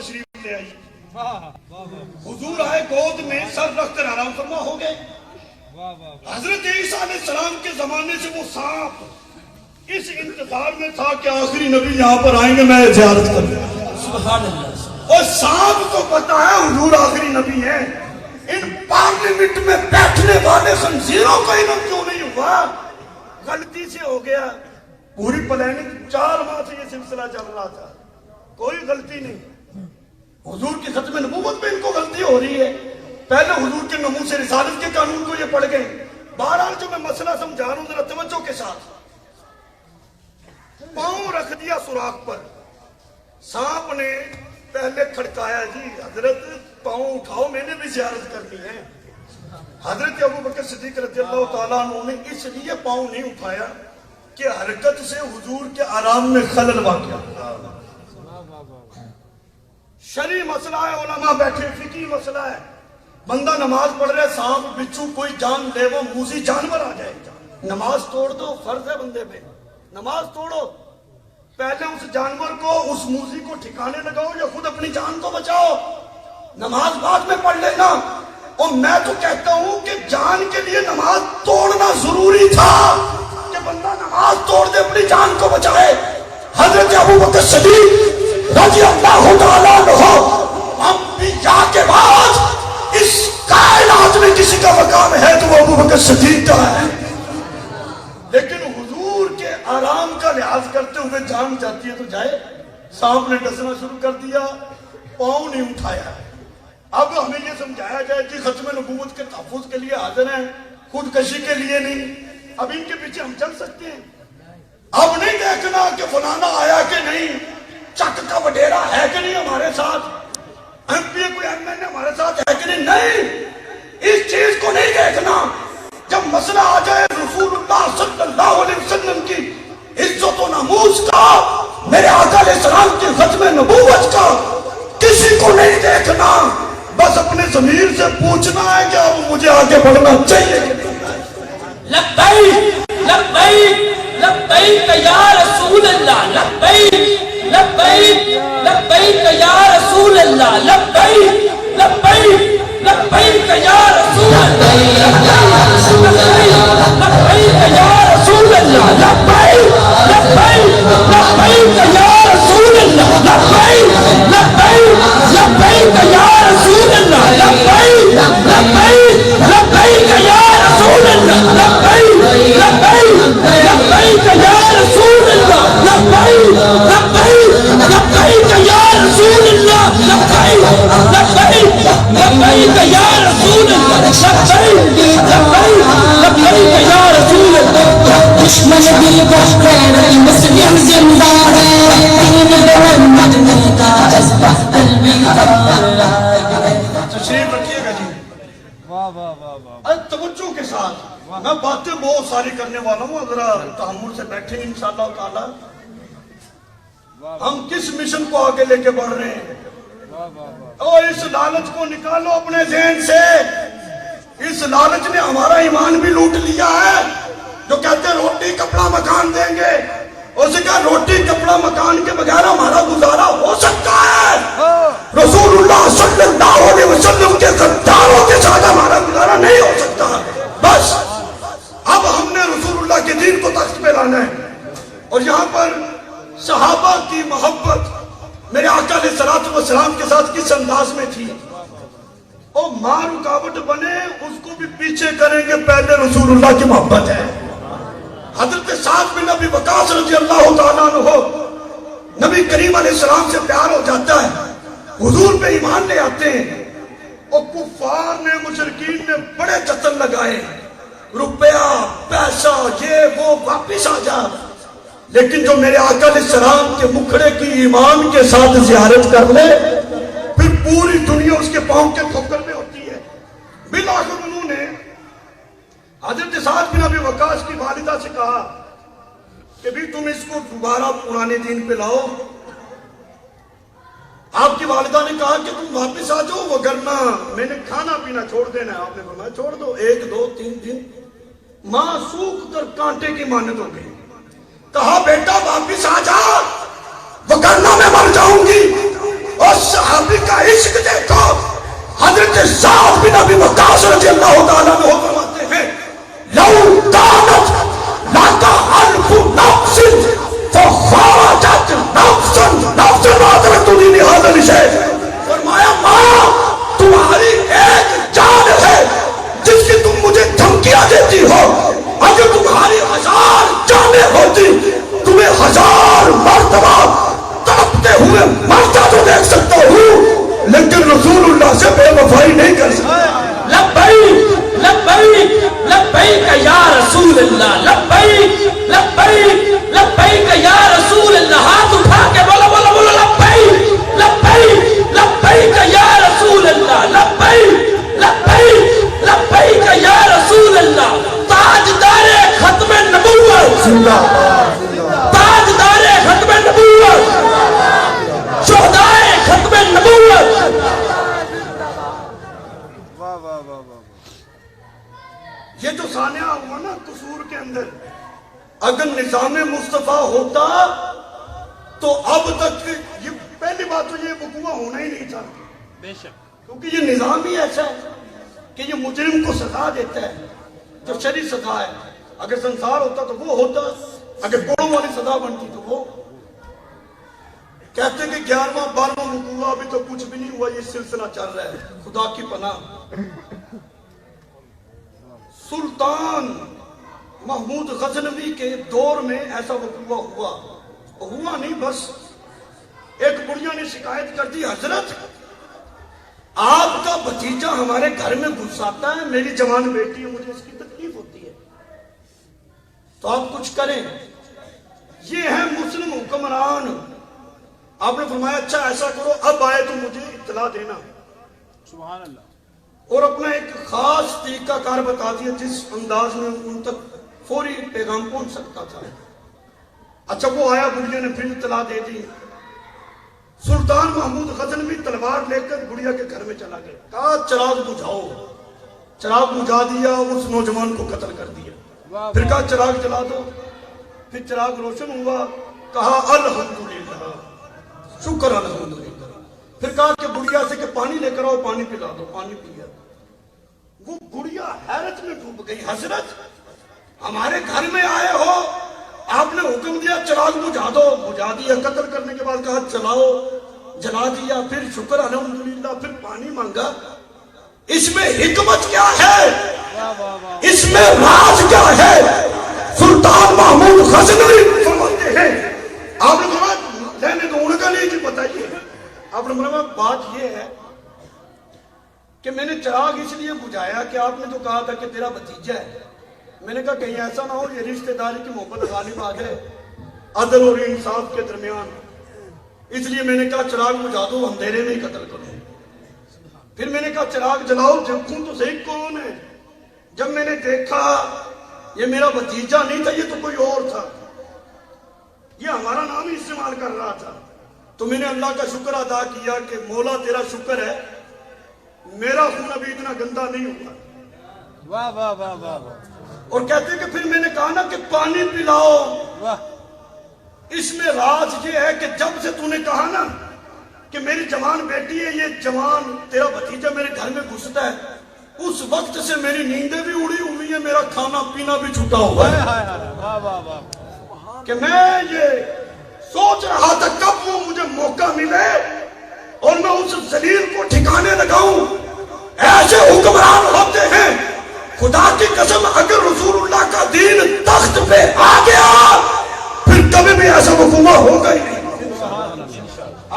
تشریف لے آئی. حضور آئے گود میں سر رکھ کر آرام فرما ہو گئے. حضرت عیسیٰ علیہ السلام کے زمانے سے وہ سانپ اس انتظار میں تھا کہ آخری نبی یہاں پر آئیں گے میں زیارت کروں. سبحان اللہ. اور سانپ کو پتا ہے حضور آخری نبی ہیں. ان پارلیمنٹ میں بیٹھنے والے خنزیروں کا علم کیوں نہیں ہوا؟ غلطی سے ہو گیا. پوری پلاننگ 4 ماہ سے یہ سلسلہ چل رہا تھا, کوئی غلطی نہیں. حضور کی ختم نبوت میں ان کو غلطی ہو رہی ہے. پہلے حضور کے نمو سے رسالت کے قانون کو یہ پڑھ گئے. بہرحال جو میں مسئلہ سمجھا رہا ہوں ذرا توجہ کے ساتھ. پاؤں رکھ دیا سوراخ پر, سانپ نے پہلے کھڑکایا, جی حضرت پاؤں اٹھاؤ میں نے بھی زیارت کرنی ہے. حضرت ابوبکر صدیق رضی اللہ تعالیٰ عنہ نے اس لیے پاؤں نہیں اٹھایا کہ حرکت سے حضور کے آرام میں خلل واقع. شرعی مسئلہ ہے, علماء بیٹھے, فقہی مسئلہ ہے. بندہ نماز پڑھ رہے, سانپ بچھو کوئی جان لے وہ موذی جانور آ جائے, نماز توڑ دو, فرض ہے بندے پہ, نماز توڑو. پہلے اس جانور کو, اس موذی کو ٹھکانے لگاؤ یا خود اپنی جان کو بچاؤ. نماز بعد میں پڑھ لینا. اور میں تو کہتا ہوں کہ جان کے لیے نماز توڑنا ضروری تھا کہ بندہ نماز توڑ دے اپنی جان کو بچائے. حضرت ابوبکر صدیق رضی اللہ تعالیٰ عنہ انبیاء کے بعد اس کائنات میں کسی کا مقام ہے تو وہ ابوبکر صدیق کا ہے. لیکن حضور کے آرام کا لحاظ کرتے ہوئے جان جاتی ہے تو جائے. سانپ نے ڈسنا شروع کر دیا, پاؤں نہیں اٹھایا. اب ہمیں یہ سمجھایا جائے کہ ختم نبوت کے تحفظ کے لیے حاضر ہیں, خودکشی کے لیے نہیں. اب ان کے پیچھے ہم چل سکتے ہیں. اب نہیں دیکھنا کہ فلانا آیا کہ نہیں, چک کا وڈیرا ہے کہ نہیں ہمارے ساتھ, ایم پی کوئی ایم ایل اے ہمارے ساتھ ہے کہ نہیں. نہیں, اس چیز کو نہیں دیکھنا. جب مسئلہ آ جائے رسول اللہ صلی اللہ علیہ وسلم کی عزت و ناموس کا, میرے آقا علیہ السلام کی ختم نبوت کا, کسی کو نہیں دیکھنا. بس اپنے ضمیر سے پوچھنا ہے کہ اب مجھے آگے بڑھنا چاہیے. لبیک لبیک لبیک یا رسول اللہ, لبیک لبیک لبیک یا رسول اللہ, لبیک لبیک لبیک یا رسول اللہ, لبیک یا رسول اللہ, لبیک لبیک لبیک یا رسول اللہ, لبیک لبیک لبیک یا رسول اللہ, لبیک لبیک لبیک یا رسول اللہ, لبیک لبیک لبیک یا رسول اللہ, لبیک لبیک لبیک یا رسول اللہ, لبیک لبیک لبیک یا رسول اللہ, لبیک لبیک لبیک یا رسول اللہ. دشمن دل بخیر مسلم زندہ ہے, دین محمد کا جذبہ قلب ہے. تشریف رکھیے گا جی. توجہ کے ساتھ. میں باتیں بہت ساری کرنے والا ہوں, ذرا تحمل سے بیٹھیں گے انشاءاللہ تعالی. ہم کس مشن کو آگے لے کے بڑھ رہے ہیں؟ اور اس لالچ کو نکالو اپنے ذہن سے. اس لالچ نے ہمارا ایمان بھی لوٹ لیا ہے. جو کہتے ہیں روٹی کپڑا مکان دیں گے, اسے کہا روٹی کپڑا مکان کے بغیر ہمارا گزارا ہو سکتا ہے؟ رسول اللہ صلی اللہ علیہ وسلم کے غداروں کے ساتھ ہمارا گزارا نہیں ہو سکتا. بس اب ہم نے رسول اللہ کے دین کو تخت پہ لانا ہے. اور یہاں پر صحابہ کی محبت میرے آقا علیہ الصلوۃ والسلام کے ساتھ کس انداز میں تھی, اور ماں رکاوٹ بنے اس کو بھی پیچھے کریں گے. پہلے رسول اللہ کی محبت ہے. حضرت سعد بن ابی وقاص رضی اللہ تعالیٰ عنہ, نبی کریم علیہ السلام سے پیار ہو جاتا ہے, حضور پہ ایمان لے آتے ہیں. اور کفار نے, مشرکین نے بڑے جتن لگائے, روپیہ پیسہ یہ وہ واپس آ جا. لیکن جو میرے آقا علیہ السلام کے مکھڑے کی ایمان کے ساتھ زیارت کر لے, پھر پوری دنیا اس کے پاؤں کے ٹھوکر میں ہوتی ہے. بالآخر انہوں نے حضرت سعد بن ابی وقاص کی والدہ سے کہا کہ بھی تم اس کو دوبارہ پرانے دین پہ لاؤ. آپ کی والدہ نے کہا کہ تم واپس آ جاؤ, وگرنہ میں نے کھانا پینا چھوڑ دینا ہے. آپ نے فرمایا چھوڑ دو, 1 2 3 دن. ماں سوکھ کر کانٹے کی مانند ہو گئی. کہا بیٹا واپس آ جا, وگرنہ میں مر جاؤں گی. اور عباس رضی اللہ تعالیٰ عنہ فرماتے ہیں لو کانت لک الف نفس فخرجت نفس معذرت دین هذا الشیء، فرمایا ماں تمہاری ایک جان ہے جس کی تم مجھے دھمکیاں دیتی ہو، اگر تمہاری 1000 جانیں ہوتی تمہیں 1000 مرتبہ تڑپتے ہوئے مرتا تو دیکھ سکتا ہوں، لیکن رسول اللہ سے بے وفائی نہیں کر سکتا۔ لبیک لبیک لبیک یا رسول اللہ، لبیک لبیک لبیک یا رسول اللہ، ہاتھ اٹھا کے بولو بولو بولو لبیک لبیک لبیک یا رسول اللہ، لبیک لبیک لبیک یا رسول اللہ۔ تاجدار ختم نبوت، تاجدار ختم نبوت، شہدائے ختم نبوت۔ یہ جو سانحہ ہوا نا قصور کے اندر، اگر نظام مصطفیٰ ہوتا تو اب تک یہ پہلی بات تو یہ وقوع ہونا ہی نہیں چاہتا، بے شک، کیونکہ یہ نظام ہی ایسا ہے کہ یہ مجرم کو سزا دیتا ہے جو شرعی سزا ہے۔ اگر سنسار ہوتا تو وہ ہوتا، اگر کوڑوں والی سزا بنتی تو وہ کہتے ہیں کہ 11واں 12واں وقوع ابھی تو کچھ بھی نہیں ہوا، یہ سلسلہ چل رہا ہے۔ خدا کی پناہ، سلطان محمود غزنوی کے دور میں ایسا وقوع ہوا نہیں، بس ایک بڑھیا نے شکایت کر دی، حضرت آپ کا بھتیجا ہمارے گھر میں گھس آتا ہے، میری جوان بیٹی ہے، مجھے اس کی تکلیف ہوتی ہے، تو آپ کچھ کریں۔ یہ ہے مسلم حکمران۔ آپ نے فرمایا اچھا ایسا کرو، اب آئے تو مجھے اطلاع دینا، سبحان اللہ، اور اپنا ایک خاص طریقہ کار بتا دیا جس انداز میں ان تک فوری پیغام پہنچ سکتا تھا۔ اچھا وہ آیا، بڑھیا نے پھر اطلاع دے دی۔ سلطان محمود غزنوی تلوار لے کر بڑھیا کے گھر میں چلا گیا، کہا چراغ بجھاؤ، چراغ بجھا دیا، اس نوجوان کو قتل کر دیا۔ پھر کہا چراغ جلا دو، پھر چراغ روشن ہوا، کہا الحمدللہ، شکر الحمدللہ۔ پھر کہا کہ بڑھیا سے کہ پانی لے کر آؤ، پانی پلا دو، پانی پیا۔ وہ بڑھیا حیرت میں ڈوب گئی، حضرت ہمارے گھر میں آئے ہو، آپ نے حکم دیا چراغ بجھا دو، بجھا دیا۔ قتل کرنے کے بعد کہا چلاؤ، جلا دیا، پھر شکر الحمدللہ، پھر پانی مانگا۔ اس میں حکمت کیا ہے، اس میں راز کیا ہے؟ سلطان محمود غزنوی فرماتے ہیں، آپ نے فرمایا لینے دو، ان کا نہیں جی بتائیے۔ آپ نے فرمایا بات یہ ہے کہ میں نے چراغ اس لیے بجھایا کہ آپ نے جو کہا تھا کہ تیرا بھتیجا ہے، میں نے کہا کہیں ایسا نہ ہو یہ رشتہ داری کی محبت غالب آ جائے عدل اور انصاف کے درمیان، اس لیے میں نے کہا چراغ بجھا دو، اندھیرے میں ہی قتل کرو۔ پھر میں نے کہا چراغ جلاؤ، دیکھوں تو صحیح کون ہے۔ جب میں نے دیکھا یہ میرا بھتیجا نہیں تھا، یہ تو کوئی اور تھا، یہ ہمارا نام ہی استعمال کر رہا تھا۔ تو میں نے اللہ کا شکر ادا کیا کہ مولا تیرا شکر ہے میرا خون ابھی اتنا گندا نہیں ہوا۔ واہ واہ واہ واہ واہ، اور کہتے ہیں کہ پھر میں نے کہا نا کہ پانی پلاؤ۔ واہ، اس میں راز یہ ہے کہ جب سے تو نے کہا نا کہ میری جوان بیٹی ہے، یہ جوان تیرا بھتیجا میرے گھر میں گھستا ہے، اس وقت سے میری نیندیں بھی اڑی ہوئی ہیں، میرا کھانا پینا بھی چھوٹا ہوا ہے، واہ واہ واہ، کہ میں یہ سوچ رہا تھا کب وہ مجھے موقع ملے اور میں اس ذلیل کو ٹھکانے لگاؤں۔ ایسے حکمران ہوتے ہیں، خدا کی قسم اگر رسول اللہ کا دین تخت پہ آ گیا پھر کبھی بھی ایسا وقوع ہوگا ہی نہیں۔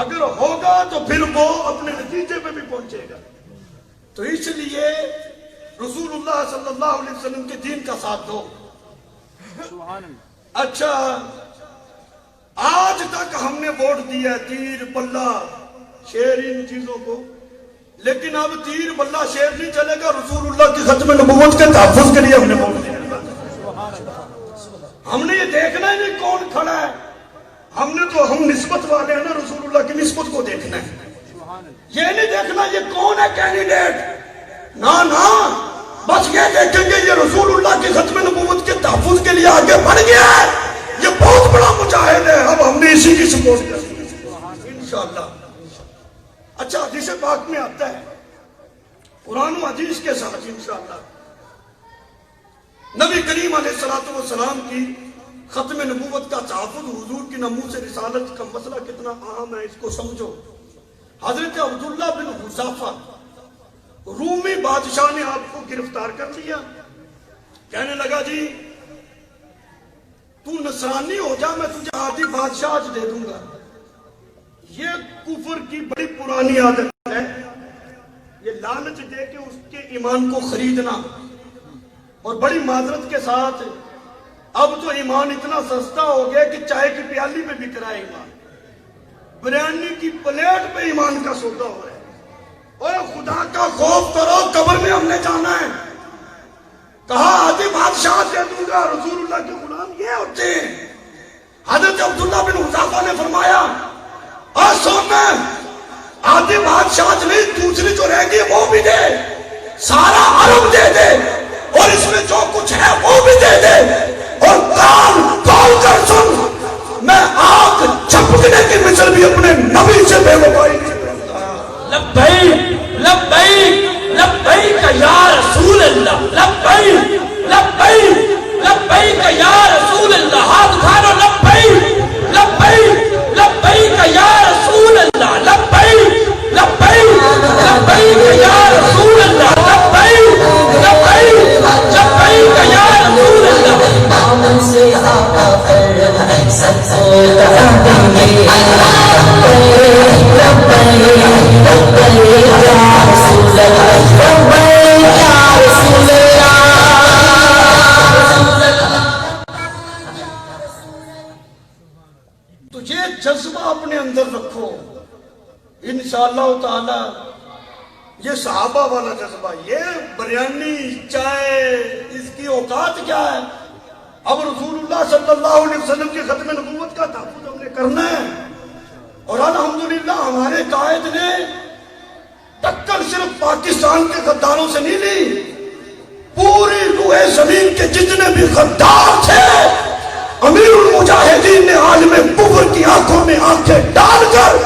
اگر ہوگا تو پھر وہ اپنے نتیجے پہ بھی پہنچے گا۔ تو اس لیے رسول اللہ صلی اللہ علیہ وسلم کے دین کا ساتھ دو۔ سبحان اللہ، اچھا آج تک ہم نے ووٹ دیا تیر بلہ شیر ان چیزوں کو، لیکن اب تیر بلہ شیر نہیں چلے گا، رسول اللہ کی ختم نبوت کے تحفظ کے لیے ہم نے ووٹ دیا۔ ہم نے یہ دیکھنا ہے نہیں کون کھڑا ہے، ہم نسبت والے ہیں نا، رسول اللہ کی نسبت کو دیکھنا ہے، یہ نہیں دیکھنا یہ کون ہے کینڈیڈیٹ، نہ بس یہ دیکھیں گے یہ رسول اللہ کی ختم نبوت کے تحفظ کے لیے آگے بڑھ گیا ہے، یہ بہت بڑا مجاہد ہے، اب ہم نے اسی کی سپورٹ کرنی ہے انشاءاللہ۔ اچھا حدیث پاک میں آتا ہے قرآن و حدیث کے ساتھ انشاءاللہ نبی کریم علیہ الصلوۃ والسلام کی ختم نبوت کا تحفظ، حضور کی ناموس رسالت کا مسئلہ کتنا اہم ہے اس کو سمجھو۔ حضرت عبداللہ بن حذافہ رومی بادشاہ نے آپ کو گرفتار کر لیا، کہنے لگا جی تو نصرانی ہو جا، میں تجھے آدھی بادشاہ دے دوں گا۔ یہ کفر کی بڑی پرانی عادت ہے، یہ لالچ دے کے اس کے ایمان کو خریدنا، اور بڑی معذرت کے ساتھ اب تو ایمان اتنا سستا ہو گیا کہ چائے کی پیالی پہ بک رہا ہے ایمان، بریانی کی پلیٹ پہ ایمان کا سودا ہو رہا ہے۔ اوہ خدا کا خوف کرو، قبر میں ہم نے جانا ہے، کہا آدھی بادشاہ دے دوں گا۔ رسول اللہ کے غلام یہ ہوتے ہیں۔ حضرت عبداللہ بن حذافہ نے فرمایا سونا آدھی بادشاہ نہیں، دوسری جو رہ گی وہ بھی دے، سارا عرب دے دے، اور اس میں جو کچھ ہے وہ بھی دے دے، اور کان کھول کر سن، میں آگ چھپکنے کی مثل بھی اپنے نبی سے بے وفائی نہیں کرتا۔ لبیک لبیک لبیک یا رسول اللہ، لبیک لبیک لبیک یا رسول اللہ، ہاتھ اٹھانا، لبیک لبیک لبیک یا رسول اللہ، لبیک لبیک لبیک یا رسول اللہ، لبیک لبیک لبیک یا رسول اللہ۔ دامن سے آقا پر سب کو لبیک لبیک لبیک یا رسول اللہ، لبیک یا رسول اللہ۔ تو یہ جذبہ اپنے اندر رکھو انشاءاللہ تعالی، یہ صحابہ والا جذبہ، یہ بریانی چائے اس کی اوقات کیا ہے؟ اب رسول اللہ صلی اللہ علیہ وسلم کی ختم نبوت کا تحفظ ہم نے کرنا ہے، اور الحمدللہ ہمارے قائد نے ٹکر صرف پاکستان کے غداروں سے نہیں لی، پوری روح زمین کے جتنے بھی غدار تھے امیر المجاہدین نے عالم کفر کی آنکھوں میں آنکھیں ڈال کر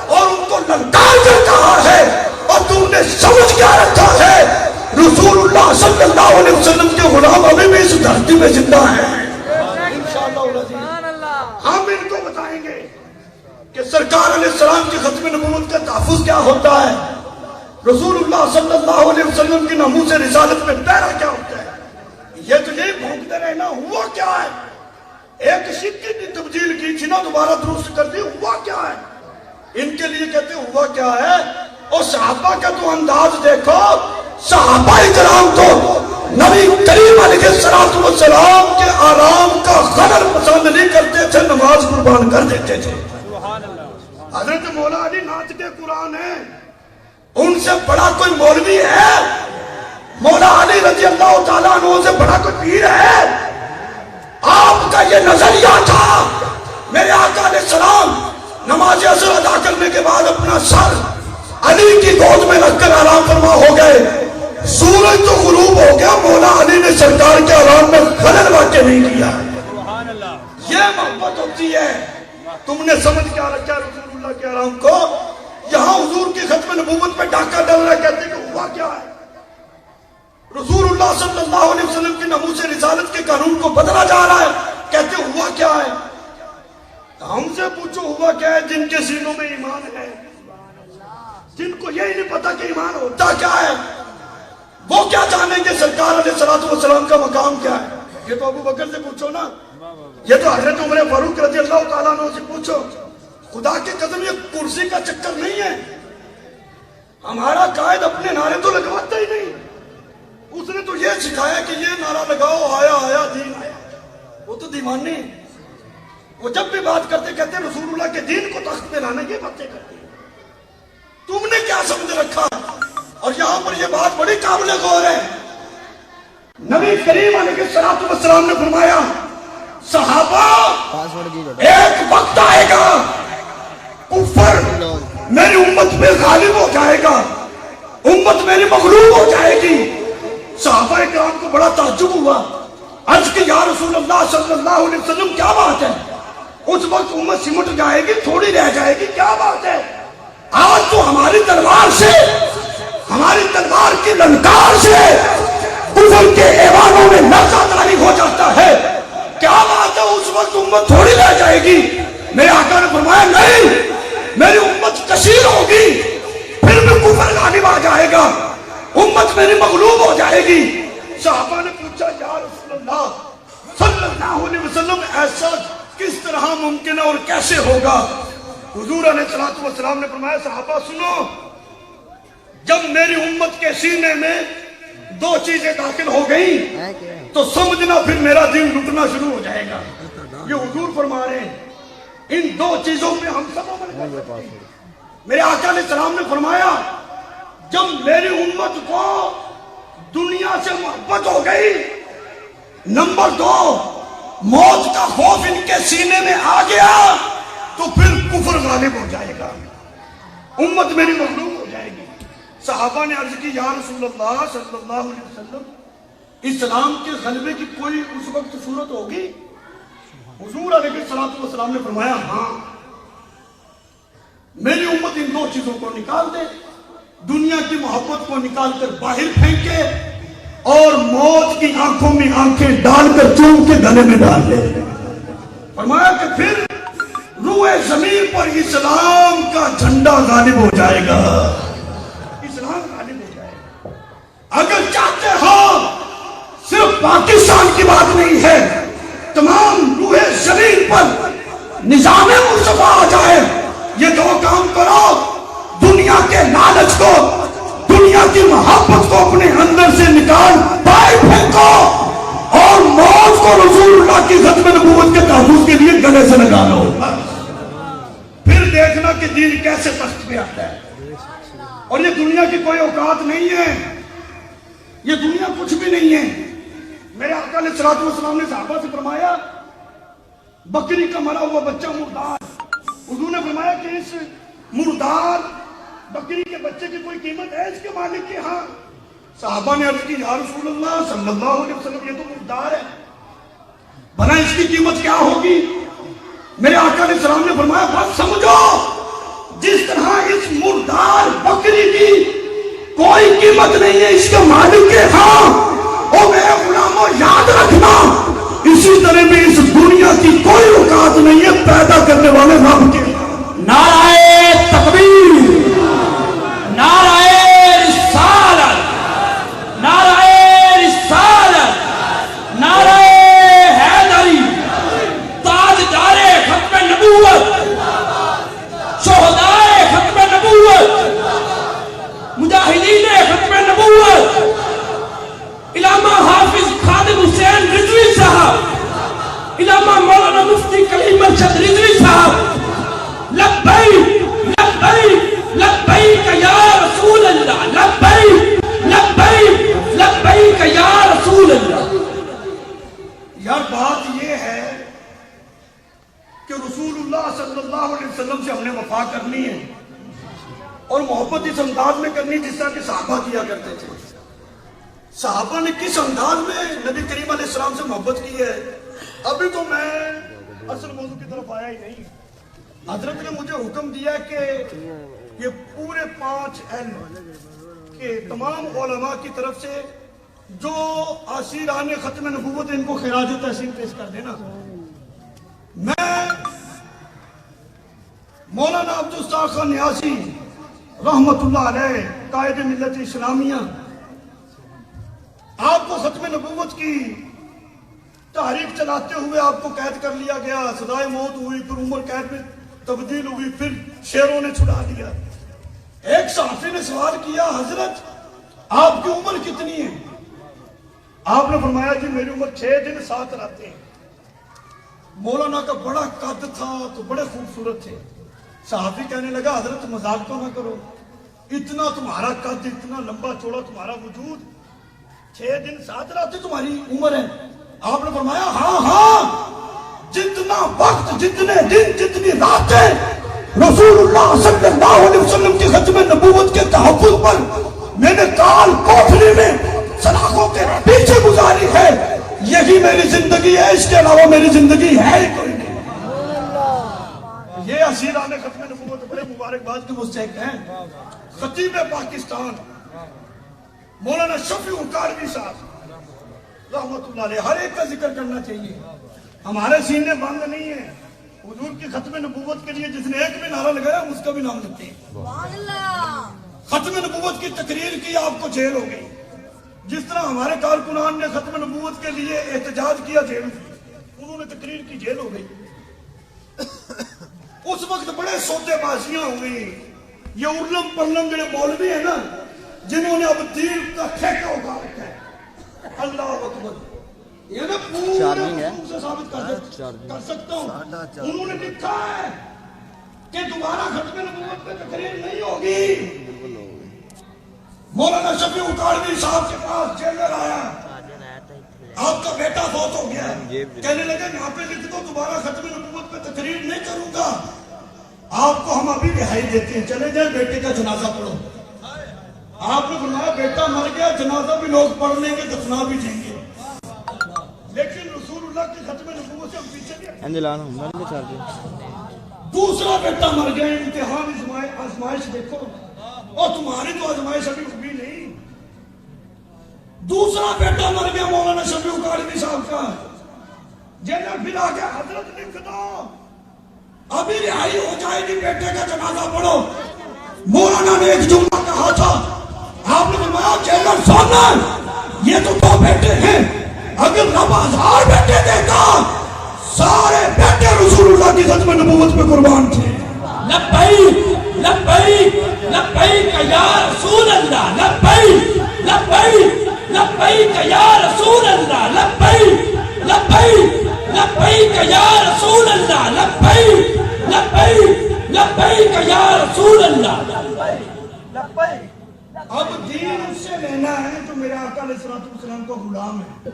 اور ان کو للکار کر کہا ہے، اور تم نے سمجھ کیا رکھا ہے رسول اللہ صلی اللہ علیہ وسلم کے غلام ابھی بھی اس دھرتی میں زندہ ہیں۔ انشاءاللہ العزیز ہم ان کو بتائیں گے کہ سرکار علیہ السلام کی ختم نبوت کا تحفظ کیا ہوتا ہے، رسول اللہ صلی اللہ علیہ وسلم کی ناموس رسالت میں پہرا کیا ہوتا ہے۔ یہ تو نہیں بھونکتے رہنا، ہوا کیا ہے؟ ایک سکے کی تبدیل کی تھی نا، دوبارہ درست کر دی، ہوا کیا ہے؟ ان کے لیے کہتے ہوا کیا ہے؟ اور صحابہ کا تو انداز دیکھو، صحابہ کرام تو نبی کریم علیہ السلام کے آرام کا غرض پسند نہیں کرتے تھے، نماز قربان کر دیتے تھے۔ حضرت مولا علی ناچ کے قرآن ہے، ان سے بڑا کوئی مولوی ہے؟ مولا علی رضی اللہ تعالیٰ عنہ سے بڑا کوئی پیر ہے؟ آپ کا یہ نظریہ تھا، میرے آقا علیہ السلام نماز عصر ادا کرنے کے بعد اپنا سر علی کی گود میں رکھ کر آرام فرما ہو گئے، سورج تو غروب ہو گیا، مولا علی نے سرکار کے آرام میں خلل واقع نہیں کیا۔ یہ محبت ہوتی ہے۔ تم نے سمجھ کیا رکھا رسول اللہ کے آرام کو؟ یہاں حضور کی ختم نبوت پہ ڈاکہ ڈل رہا ہے، کہتے کہ ہوا کیا ہے؟ رسول اللہ صلی اللہ علیہ وسلم کی ناموس رسالت کے قانون کو بدلا جا رہا ہے، کہتے ہوا کیا ہے؟ ہم سے پوچھو ہوا کیا ہے جن کے سینوں میں ایمان ہے، جن کو یہی نہیں پتا کہ ایمان ہوتا کیا ہے، وہ کیا جانیں گے سرکار علیہ السلام کا مقام کیا ہے؟ یہ تو ابو بکر سے پوچھو نا، یہ تو حضرت عمر فاروق رضی اللہ تعالیٰ عنہ سے پوچھو۔ خدا کے قدم یہ کرسی کا چکر نہیں ہے، ہمارا قائد اپنے نعرے تو لگواتا ہی نہیں، اس نے تو یہ سکھایا کہ یہ نعرہ لگاؤ، آیا آیا دین آیا۔ وہ تو دیوانے ہیں، وہ جب بھی بات کرتے کہتے رسول اللہ کے دین کو تخت پہ لانے کی باتیں کرتے ہیں۔ تم نے کیا سمجھ رکھا؟ اور یہاں پر یہ بات بڑی قابل غور ہے۔ نبی کریم علیہ السلام نے فرمایا صحابہ ایک وقت آئے گا کفر میری امت پہ غالب ہو جائے گا، امت میری مغلوب ہو جائے گی۔ صحابہ کرام کو بڑا تعجب ہوا، عرض کہ یا رسول اللہ صلی اللہ علیہ وسلم کیا بات ہے؟ اس وقت امت سمٹ جائے گی، تھوڑی رہ جائے گی، کیا بات ہے؟ آج تو ہماری تلوار سے ہماری تلوار کی للکار سے کفر کے ایوانوں میں لرزہ طاری ہو جاتا ہے. کیا بات ہے, اس وقت امت تھوڑی رہ جائے گی. میرے آقا نے فرمایا نہیں, میری امت کثیر ہوگی, پھر بھی کفر غالب آ جائے گا, امت میری مغلوب ہو جائے گی. صحابہ نے پوچھا یا رسول اللہ صلی اللہ علیہ وسلم ایسا کس طرح ممکن ہے اور کیسے ہوگا؟ حضور علیہ الصلوۃ والسلام نے فرمایا صحابہ سنو, جب میری امت کے سینے میں دو چیزیں داخل ہو گئیں تو سمجھنا پھر میرا دین رکنا شروع ہو جائے گا. یہ حضور فرما رہے ہیں, ان دو چیزوں میں ہم سب عمل کر سکتے ہیں. میرے آقا علیہ السلام نے فرمایا جب میری امت کو دنیا سے محبت ہو گئی, نمبر دو موت کا خوف ان کے سینے میں آ گیا, تو پھر کفر غالب ہو جائے گا, امت میری مغلوب ہو جائے گی. صحابہ نے عرض کی یا رسول اللہ صلی اللہ علیہ وسلم اسلام کے غلبے کی کوئی اس وقت صورت ہوگی؟ حضور علیہ الصلوۃ والسلام نے فرمایا ہاں, میری امت ان دو چیزوں کو نکال دے, دنیا کی محبت کو نکال کر باہر پھینکے اور موت کی آنکھوں میں آنکھیں ڈال کر چوم کے گلے میں ڈال دے. فرمایا کہ پھر روئے زمین پر اسلام کا جھنڈا غالب ہو جائے گا, اسلام غالب ہو جائے گا. اگر چاہتے ہو صرف پاکستان کی بات نہیں ہے, تمام روئے زمین پر نظام مصطفیٰ آ جائے, یہ دو کام کرو, دنیا کے لالچ کو, دنیا کی محبت کو اپنے اندر سے نکال باہر پھینکو اور موت کو رسول اللہ کی ختم نبوت کے تحفظ کے لیے گلے سے لگا لو. پھر دیکھنا کہ دین کیسے تخت پہ آتا ہے. اور یہ دنیا کی کوئی اوقات نہیں ہے, یہ دنیا کچھ بھی نہیں ہے. میرے آقا علیہ الصلوۃ والسلام نے صحابہ سے فرمایا بکری کا مرا ہوا بچہ مردار, حضور نے فرمایا کہ اس مردار بکری کے بچے کی کوئی قیمت ہے اس کے مالک کے ہاں؟ صحابہ نے عرض کی یا رسول اللہ صلی اللہ علیہ وسلم یہ تو مردار ہے, بھلا اس کی قیمت کیا ہوگی؟ میرے آقا علیہ السلام نے فرمایا بات سمجھو, جس طرح اس مردار بکری کی کوئی قیمت نہیں ہے اس کے مالک کے ہاں, اور میرے غلاموں یاد رکھنا اسی طرح بھی اس دنیا کی کوئی اوقات نہیں ہے پیدا کرنے والے رب کے. نعرہ تکبیر, نعرہ رسالت, نعرہ رسالت, نعرہ حیدری, تاجدار ختم نبوت, شہدائے ختم نبوت, مجاہدین ختم نبوت, علامہ حافظ خادم حسین رضوی صاحب, علامہ مولانا مفتی کلیم ارشد رضوی صاحب, لبیک لبیک لبیک یا رسول اللہ, لبیک لبیک لبیک یا رسول اللہ. یار بات یہ ہے کہ رسول اللہ صلی اللہ علیہ وسلم سے ہم نے وفا کرنی ہے اور محبت اس انداز میں کرنی جس طرح کہ صحابہ کیا کرتے تھے. صحابہ نے کس انداز میں نبی کریم علیہ السلام سے محبت کی ہے. ابھی تو میں اصل موضوع کی طرف آیا ہی نہیں. حضرت نے مجھے حکم دیا کہ یہ پورے 5 اہل کے تمام علماء کی طرف سے جو اسیران ختم نبوت ان کو خراج تحسین پیش کر دینا. میں مولانا عبدالستار خان نیازی رحمت اللہ علیہ قائد ملت اسلامیہ, آپ کو ختم نبوت کی تحریک چلاتے ہوئے آپ کو قید کر لیا گیا, سزائے موت ہوئی, پھر عمر قید میں تبدیل ہوئی, پھر شیروں نے چھڑا دیا. ایک صحافی نے سوال کیا حضرت آپ کی عمر کتنی ہے؟ آپ نے فرمایا جی میری عمر 6 دن 7 راتیں. مولانا کا بڑا قد تھا تو بڑے خوبصورت تھے. صحافی کہنے لگا حضرت مذاق تو نہ کرو, اتنا تمہارا قد, اتنا لمبا چوڑا تمہارا وجود, 6 دن 7 راتیں تمہاری عمر ہے. آپ نے فرمایا ہاں ہاں, جتنا وقت, جتنے دن, جتنی راتیں رسول اللہ صلی اللہ علیہ وسلم کی ختم نبوت کے تحفظ پر میں نے کال کوٹھری میں سلاخوں کے پیچھے گزاری ہے, یہی میری زندگی ہے, اس کے علاوہ میری زندگی ہے ہی کوئی نہیں. یہ اسیران ختم نبوت بڑے مبارکباد کے مستحق ہیں. خطیب پاکستان مولانا شفیع القادری صاحب رحمت اللہ علیہ، ہر ایک کا ذکر کرنا چاہیے. ہمارے سینے بند نہیں ہیں. حضور کی ختم نبوت کے لیے جس نے ایک بھی نعرہ لگایا اس کا بھی نام لیتے ہیں. ختم نبوت کی تقریر کی آپ کو جیل ہو گئی. جس طرح ہمارے کارکنان نے ختم نبوت کے لیے احتجاج کیا جیل میں، انہوں نے تقریر کی جیل ہو گئی. اس وقت بڑے سودے بازیاں ہو گئی. یہ ارلم پرلم جو مولوی ہیں نا، جنہوں نے اب دین کا ٹھیکہ اٹھا رکھا ہے. اللہ اکبر. یہ نا پورے حقوق سے ثابت کر سکتا ہوں. انہوں نے لکھا ہے کہ دوبارہ ختم نبوت پہ تقریر نہیں ہوگی. مولانا شفیع القادری صاحب کے پاس جیلر آیا، آپ کا بیٹا فوت ہو گیا. کہنے لگے یہاں پہ لکھ دو دوبارہ ختم نبوت پہ تقریر نہیں کروں گا. آپ کو ہم ابھی رہائی دیتے ہیں، چلے جائیں بیٹے کا جنازہ پڑھو. آپ نے فرمایا بیٹا مر گیا، جنازہ بھی لوگ پڑھ لیں گے، دفنا بھی دیں گے. لیکن رسول اللہ کی ختم نبوت سے ہم پیچھے نہیں. دوسرا بیٹا مر گیا، امتحان آزمائش دیکھو، اور تمہاری تو آزمائش ابھی ہوئی نہیں. دوسرا بیٹا مر گیا مولانا شفیع القادری صاحب کا. جیلر پھر آ گیا، حضرت لکھ دو ابھی رہائی ہو جائے گی، بیٹے کا جنازہ پڑھو. مولانا نے ایک جملہ کہا تھا، آپ نے فرمایا جیلر سونا، یہ تو دو بیٹے ہیں، اگر رب 1000 بیٹے دیتا سارے بیٹے رسول اللہ کی ختم نبوت پہ قربان تھے. لبیک لبیک لبیک یا رسول اللہ، لبیک لبیک لبیک یا رسول اللہ، لبیک لبیک لبیک یا رسول اللہ، لبیک لبیک لبیک یا رسول اللہ. اب دین اس سے لینا ہے جو میرے آقا علیہ السلام کا غلام ہے.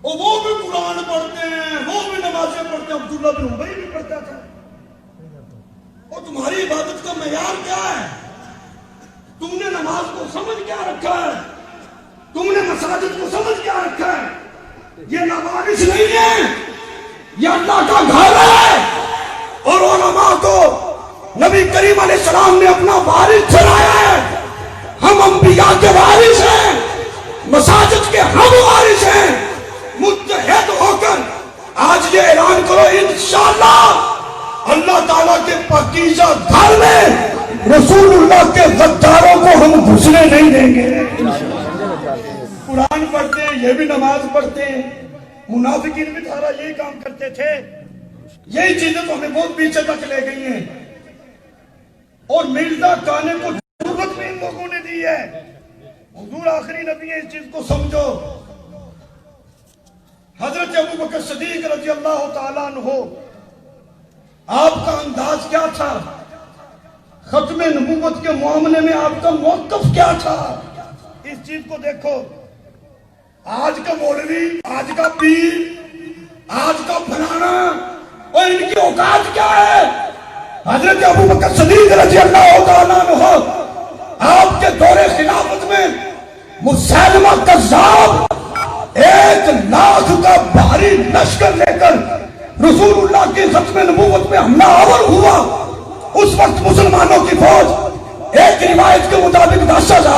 اور وہ بھی قرآن پڑھتے ہیں، وہ بھی نمازیں پڑھتے ہیں. عبداللہ بن ابی بھی پڑھتا تھا. اور تمہاری عبادت کا معیار کیا ہے؟ تم نے نماز کو سمجھ کیا رکھا ہے؟ تم نے مساجد کو سمجھ کیا رکھا ہے؟ یہ نوارث نہیں ہے، یہ اللہ کا گھر ہے. اور علماء کو نبی کریم علیہ السلام نے اپنا وارث ٹھہرایا ہے. ہم انبیاء کے وارث ہیں، مساجد کے ہم وارث ہیں. متحد ہو کر آج یہ اعلان کرو انشاءاللہ اللہ تعالیٰ کے پاکیزہ گھر میں رسول اللہ کے غداروں کو ہم گھسنے نہیں دیں گے. قرآن پڑھتے ہیں، یہ بھی نماز پڑھتے ہیں. منافقین بھی سارا یہی کام کرتے تھے. یہی چیزیں تو ہمیں بہت پیچھے تک لے گئی ہیں. اور مرزا کانے کو ضرورت بھی ان لوگوں نے دی ہے. حضور آخری نبی ہے، اس چیز کو سمجھو. حضرت ابوبکر صدیق رضی اللہ تعالیٰ عنہ، آپ کا انداز کیا تھا؟ ختم نبوت کے معاملے میں آپ کا موقف کیا تھا؟ اس چیز کو دیکھو. آج کا مولوی، آج کا پیر، آج کا فلانا، اور ان کی اوقات کیا ہے؟ حضرت ابوبکر صدیق رضی اللہ تعالیٰ عنہ آپ کے دور خلافت میں مسیلمہ کذاب 1,00,000 کا بھاری لشکر لے کر رسول اللہ کی ختم نبوت میں حملہ آور ہوا. اس وقت مسلمانوں کی فوج ایک روایت کے مطابق 10,000